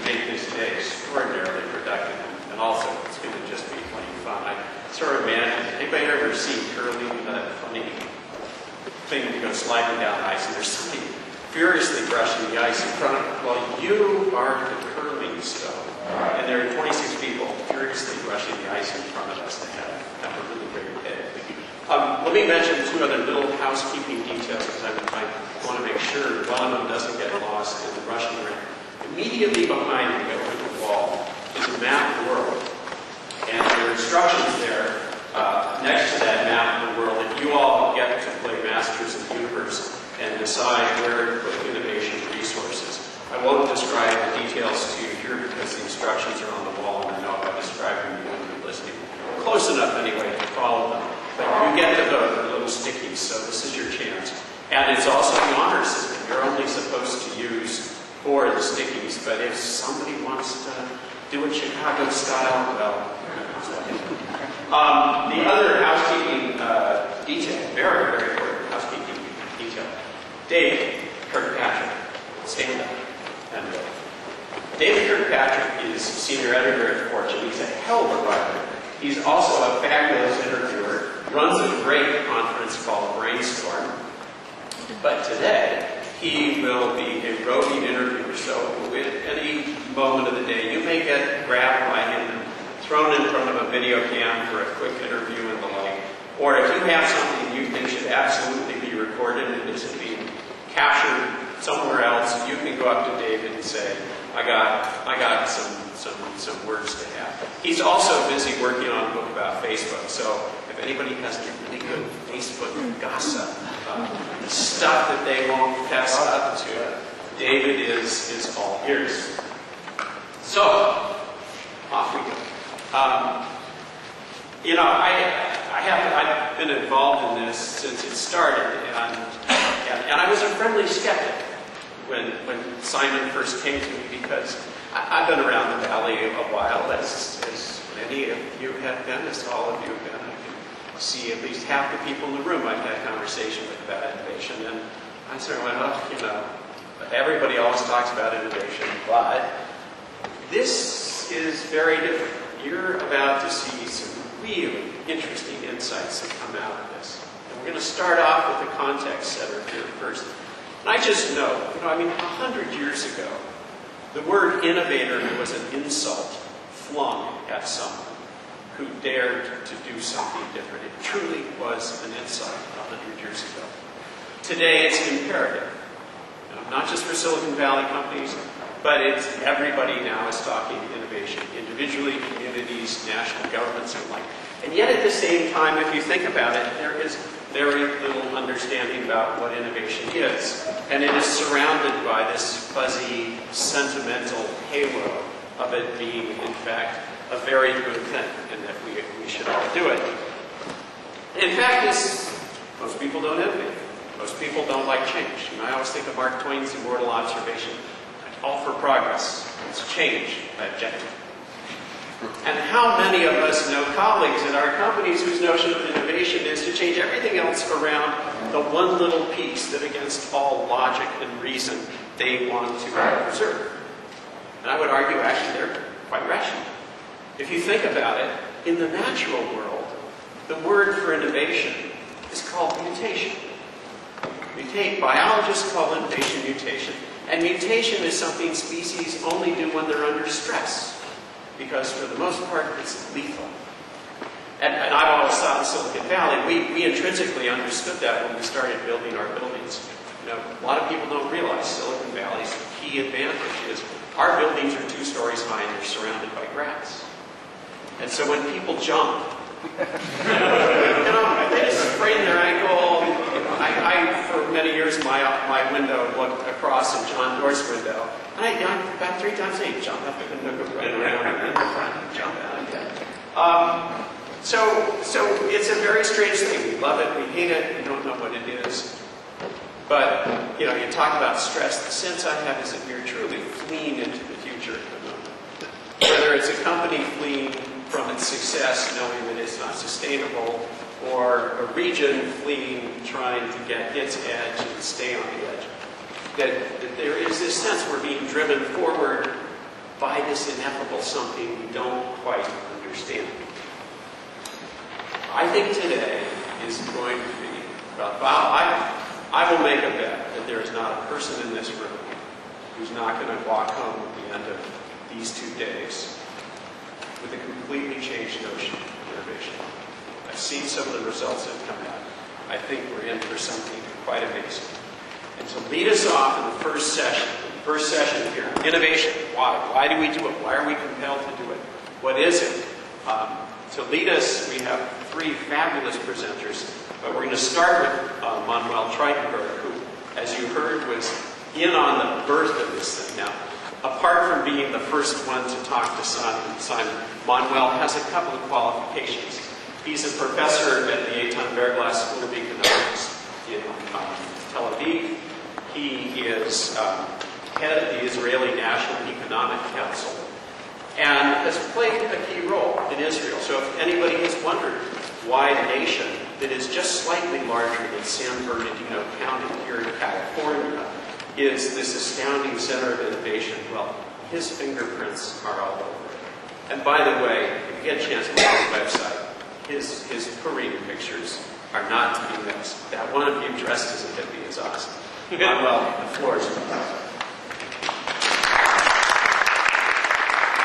make this day extraordinarily productive, and also it's going to just be plain fun. I sort of imagine, anybody ever seen curling, that funny thing to go sliding down ice, and there's somebody furiously brushing the ice in front of them? Well, you are the curling stone, and there are 26 people furiously brushing the ice in front of us to have a really great day. Let me mention two other little housekeeping details, because I want to make sure one of them doesn't get lost in the rushing around. Immediately behind me over the wall is a map of the world. And there are instructions there next to that map of the world that you all get to play Masters of the Universe and decide where to put innovation resources. I won't describe the details to you here because the instructions are on the wall, and I know if I describe them, you won't be listening close enough anyway to follow them. But you get to vote for little stickies, so this is your chance. And it's also the honor system. You're only supposed to use 4 of the stickies, but if somebody wants to do it Chicago style, well, the other housekeeping detail, very, very important housekeeping detail. David Kirkpatrick, stand up and go. David Kirkpatrick is senior editor at Fortune. He's a hell of a writer. He's also a fabulous interviewer. Runs a great conference called Brainstorm. But today, he will be a roving interviewer. So at any moment of the day, you may get grabbed by him and thrown in front of a video cam for a quick interview and the like. Or if you have something you think should absolutely be recorded and isn't being captured somewhere else, you can go up to David and say, I got some words to have. He's also busy working on a book about Facebook. So if anybody has any really good Facebook gossip, stuff that they won't fess up to, David is all ears. So, off we go. I've been involved in this since it started, and I was a friendly skeptic when Simon first came to me, because I've been around the Valley a while, as many of you have been, as all of you have been. I can see at least half the people in the room I've had a conversation with about innovation, and I sort of went, everybody always talks about innovation, but this is very different. You're about to see some really interesting insights that come out of this. And we're going to start off with the context setter here first. And I just know, 100 years ago, the word innovator was an insult flung at someone who dared to do something different. It truly was an insult 100 years ago. Today, it's imperative. Not just for Silicon Valley companies, but it's everybody now is talking innovation, individually, communities, national governments, and the like. And yet at the same time, if you think about it, there is very little understanding about what innovation is. And it is surrounded by this fuzzy, sentimental halo of it being, in fact, a very good thing, and that we should all do it. In fact, most people don't innovate. Most people don't like change. I always think of Mark Twain's immortal observation, all for progress. It's change, my objective. And how many of us know colleagues in our companies whose notion of innovation is to change everything else around the one little piece that, against all logic and reason, they want to preserve? And I would argue, actually, they're quite rational. If you think about it, in the natural world, the word for innovation is called mutation. Biologists call innovation mutation. And mutation is something species only do when they're under stress, because for the most part, it's lethal. And I've always thought in Silicon Valley, we intrinsically understood that when we started building our buildings. A lot of people don't realize Silicon Valley's key advantage is our buildings are 2 stories high and they're surrounded by grass. And so when people jump, they just sprain their ankle. For many years, my window looked across in John Doerr's window. And about 3 times a day, jump up the window, go right around, and then the front, and jump out again. So it's a very strange thing. We love it, we hate it, we don't know what it is. But, you talk about stress. The sense I have is that we're truly fleeing into the future at the moment. Whether it's a company fleeing from its success, knowing that it's not sustainable, or a region fleeing, trying to get its edge and stay on the edge. That there is this sense we're being driven forward by this ineffable something we don't quite understand. I think today is going to be, I will make a bet that there is not a person in this room who's not going to walk home at the end of these 2 days with a completely changed notion of innovation. I've seen some of the results that have come out. I think we're in for something quite amazing. And to lead us off in the first session here, innovation. Why? Why do we do it? Why are we compelled to do it? What is it? To lead us, we have 3 fabulous presenters, but we're going to start with Manuel Treitenberg, who, as you heard, was in on the birth of this thing. Now, apart from being the first one to talk to Simon, Manuel has a couple of qualifications. He's a professor at the Eitan Berglas School of Economics in Tel Aviv. He is head of the Israeli National Economic Council and has played a key role in Israel. So if anybody has wondered why a nation that is just slightly larger than San Bernardino County here in California is this astounding center of innovation, well, his fingerprints are all over it. And by the way, if you get a chance to look at his website, his Purim pictures are not to be missed. That one of you dressed as a hippie is awesome. Well, the floor is yours.